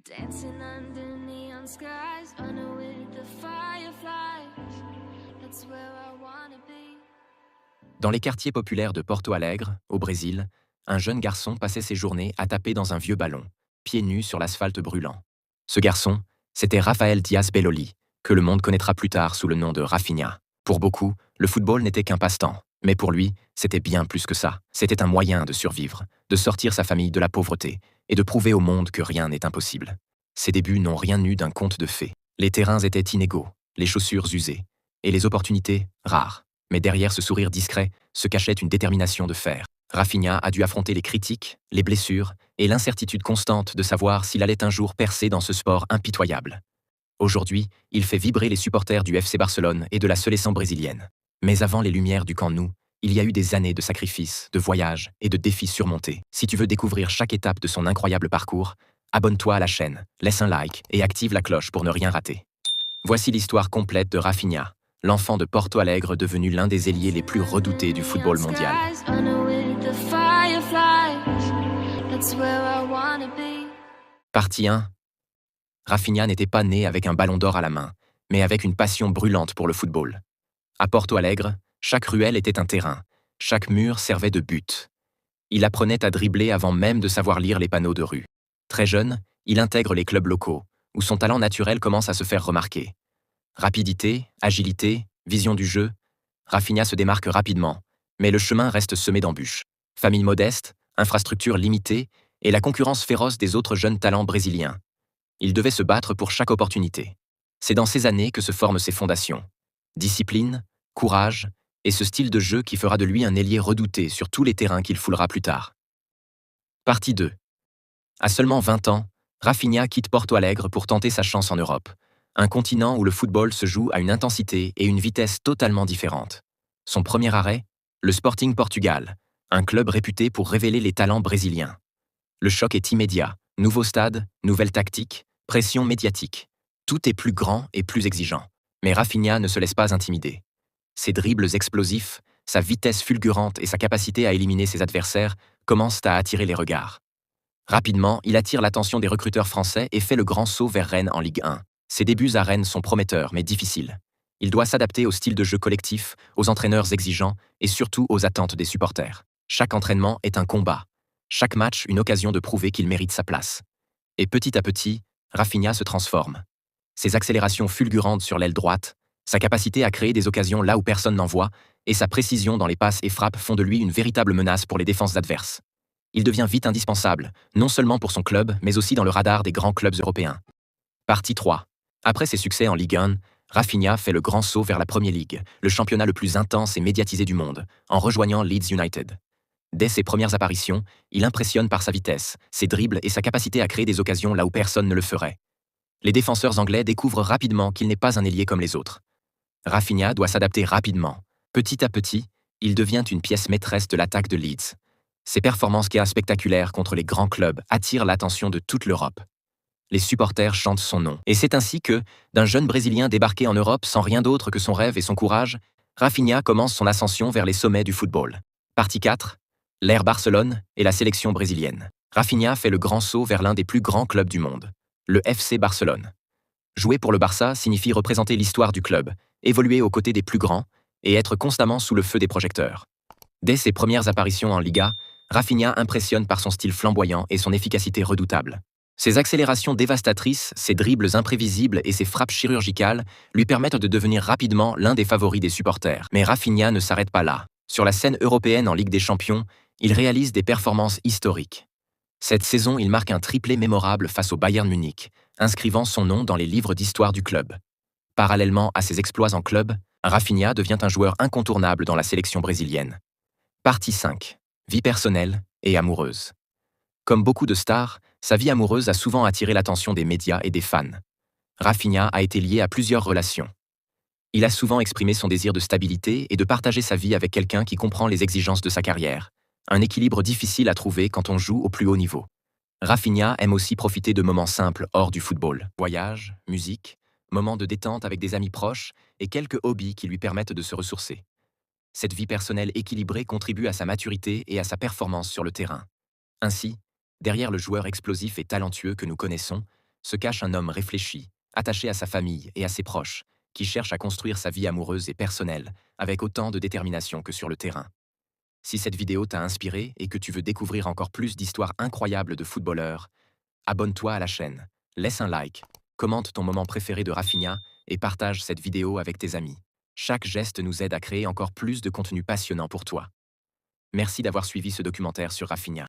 Dancing under neon skies, under with the fireflies. That's where I wanna be. Dans les quartiers populaires de Porto Alegre, au Brésil, un jeune garçon passait ses journées à taper dans un vieux ballon, pieds nus sur l'asphalte brûlant. Ce garçon, c'était Rafael Dias Belloli, que le monde connaîtra plus tard sous le nom de Rafinha. Pour beaucoup, le football n'était qu'un passe-temps, mais pour lui, c'était bien plus que ça. C'était un moyen de survivre, de sortir sa famille de la pauvreté et de prouver au monde que rien n'est impossible. Ses débuts n'ont rien eu d'un conte de fées. Les terrains étaient inégaux, les chaussures usées, et les opportunités rares. Mais derrière ce sourire discret se cachait une détermination de fer. Rafinha a dû affronter les critiques, les blessures et l'incertitude constante de savoir s'il allait un jour percer dans ce sport impitoyable. Aujourd'hui, il fait vibrer les supporters du FC Barcelone et de la sélection brésilienne. Mais avant les lumières du Camp Nou, il y a eu des années de sacrifices, de voyages et de défis surmontés. Si tu veux découvrir chaque étape de son incroyable parcours, abonne-toi à la chaîne, laisse un like et active la cloche pour ne rien rater. Voici l'histoire complète de Rafinha, l'enfant de Porto Alegre devenu l'un des ailiers les plus redoutés du football mondial. Partie 1. Rafinha n'était pas né avec un ballon d'or à la main, mais avec une passion brûlante pour le football. À Porto Alegre, chaque ruelle était un terrain, chaque mur servait de but. Il apprenait à dribbler avant même de savoir lire les panneaux de rue. Très jeune, il intègre les clubs locaux, où son talent naturel commence à se faire remarquer. Rapidité, agilité, vision du jeu, Rafinha se démarque rapidement, mais le chemin reste semé d'embûches. Famille modeste, infrastructures limitées et la concurrence féroce des autres jeunes talents brésiliens. Il devait se battre pour chaque opportunité. C'est dans ces années que se forment ses fondations. Discipline, courage et ce style de jeu qui fera de lui un ailier redouté sur tous les terrains qu'il foulera plus tard. Partie 2. À seulement 20 ans, Rafinha quitte Porto Alegre pour tenter sa chance en Europe, un continent où le football se joue à une intensité et une vitesse totalement différentes. Son premier arrêt, le Sporting Portugal, un club réputé pour révéler les talents brésiliens. Le choc est immédiat, nouveau stade, nouvelle tactique, pression médiatique. Tout est plus grand et plus exigeant. Mais Rafinha ne se laisse pas intimider. Ses dribbles explosifs, sa vitesse fulgurante et sa capacité à éliminer ses adversaires commencent à attirer les regards. Rapidement, il attire l'attention des recruteurs français et fait le grand saut vers Rennes en Ligue 1. Ses débuts à Rennes sont prometteurs mais difficiles. Il doit s'adapter au style de jeu collectif, aux entraîneurs exigeants et surtout aux attentes des supporters. Chaque entraînement est un combat. Chaque match une occasion de prouver qu'il mérite sa place. Et petit à petit, Rafinha se transforme. Ses accélérations fulgurantes sur l'aile droite, sa capacité à créer des occasions là où personne n'en voit, et sa précision dans les passes et frappes font de lui une véritable menace pour les défenses adverses. Il devient vite indispensable, non seulement pour son club, mais aussi dans le radar des grands clubs européens. Partie 3. Après ses succès en Ligue 1, Rafinha fait le grand saut vers la Premier League, le championnat le plus intense et médiatisé du monde, en rejoignant Leeds United. Dès ses premières apparitions, il impressionne par sa vitesse, ses dribbles et sa capacité à créer des occasions là où personne ne le ferait. Les défenseurs anglais découvrent rapidement qu'il n'est pas un ailier comme les autres. Rafinha doit s'adapter rapidement. Petit à petit, il devient une pièce maîtresse de l'attaque de Leeds. Ses performances spectaculaires contre les grands clubs attirent l'attention de toute l'Europe. Les supporters chantent son nom. Et c'est ainsi que, d'un jeune Brésilien débarqué en Europe sans rien d'autre que son rêve et son courage, Rafinha commence son ascension vers les sommets du football. Partie 4. L'ère Barcelone et la sélection brésilienne. Rafinha fait le grand saut vers l'un des plus grands clubs du monde, le FC Barcelone. Jouer pour le Barça signifie représenter l'histoire du club, évoluer aux côtés des plus grands et être constamment sous le feu des projecteurs. Dès ses premières apparitions en Liga, Rafinha impressionne par son style flamboyant et son efficacité redoutable. Ses accélérations dévastatrices, ses dribbles imprévisibles et ses frappes chirurgicales lui permettent de devenir rapidement l'un des favoris des supporters. Mais Rafinha ne s'arrête pas là. Sur la scène européenne en Ligue des Champions, il réalise des performances historiques. Cette saison, il marque un triplé mémorable face au Bayern Munich, inscrivant son nom dans les livres d'histoire du club. Parallèlement à ses exploits en club, Rafinha devient un joueur incontournable dans la sélection brésilienne. Partie 5. Vie personnelle et amoureuse. Comme beaucoup de stars, sa vie amoureuse a souvent attiré l'attention des médias et des fans. Rafinha a été lié à plusieurs relations. Il a souvent exprimé son désir de stabilité et de partager sa vie avec quelqu'un qui comprend les exigences de sa carrière, un équilibre difficile à trouver quand on joue au plus haut niveau. Rafinha aime aussi profiter de moments simples hors du football. Voyages, musique, moments de détente avec des amis proches et quelques hobbies qui lui permettent de se ressourcer. Cette vie personnelle équilibrée contribue à sa maturité et à sa performance sur le terrain. Ainsi, derrière le joueur explosif et talentueux que nous connaissons, se cache un homme réfléchi, attaché à sa famille et à ses proches, qui cherche à construire sa vie amoureuse et personnelle avec autant de détermination que sur le terrain. Si cette vidéo t'a inspiré et que tu veux découvrir encore plus d'histoires incroyables de footballeurs, abonne-toi à la chaîne, laisse un like, commente ton moment préféré de Rafinha et partage cette vidéo avec tes amis. Chaque geste nous aide à créer encore plus de contenu passionnant pour toi. Merci d'avoir suivi ce documentaire sur Rafinha.